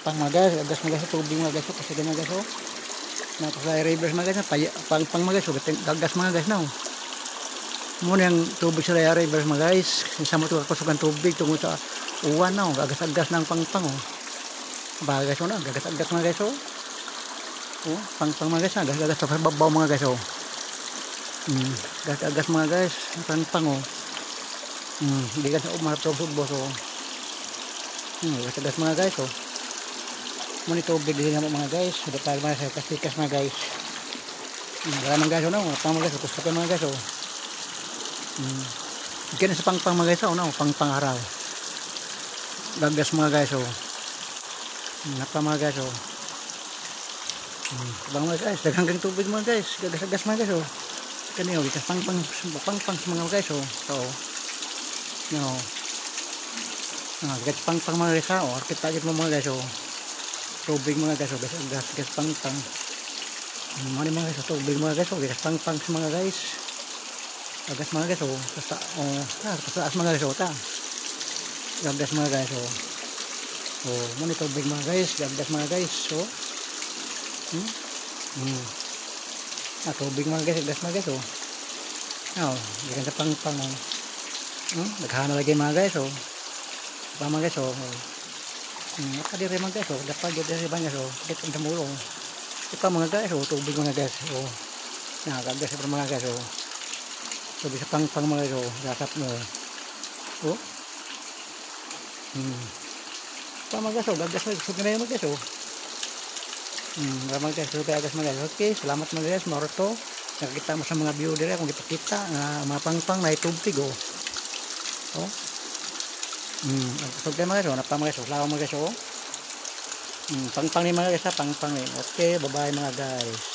pang mga guys, agas mga guys, tubig mga guys, kasi mga guys, oh. Napasay reverse mga guys, pang mga guys, gagas mga guys, no. Muna yung tubig sa reverse mga guys, sama ito kakusugan tubig tungkol sa uwan, no. Gagas-agas ng pang, oh. Baga guys, oh, na, gagas-agas mga guys, oh. Oh, pang mga guys, gagas-agas sa babaw mga guys, oh. Gagas-agas mga guys, pang, oh. Hindi ka sa umarap sa boss, oh. Gagas-agas mga guys, oh. Muna tubig din naman mga guys, hindi tayo mga sa kasikas mga guys. Wala mga guys, oh, no, pang mga guys, kusap mga guys, oh. Ganyan sa pang mga guys, oh, no, pang araw. Gagas mga guys, oh. Napa mga guys, oh. Bang mga guys, daghang tubig mga guys, gagas-agas mga guys, oh. Kani, oh, pang mga guys, oh. So, no. Gagas pang mga guys, oh. Kita mo mga guys, oh. Tubig mga guys, oh. Gas pang. Mani mga guys, tubig mga guys, oh. Gas pang mga guys. Gagas mga guys, oh. Taas mga guys, oh. Gagas mga guys, oh. Oh, mani tubig mga guys, gagas mga guys, oh. Tubig mga guys, gas mga guys, oh. Oh, ganyan sa pang, oh. Naghana lagi mga guys, oh. Pa mga guys, oh. Nakadiri mga guys, oh. Dapat diri mga guys, oh. Dito sa mulo. Ito mga guys, oh. Tubig mga guys, oh. Gagas sa mga guys, oh. Tubig sa pang mga guys, oh. Gasap mo. Oh. Pa mga guys, oh. Gagas mga guys, oh. Mga guys, kaya guys mga guys. Okay, salamat mga guys, Maroto. Nakikita mo sa mga view dire kung ipakita mga pang na tubig, oh. Oh. So mga guys, oh, napa mga guys, lawa mga guys, oh. Pang ni mga guys, pang ni. Okay, bye-bye mga guys.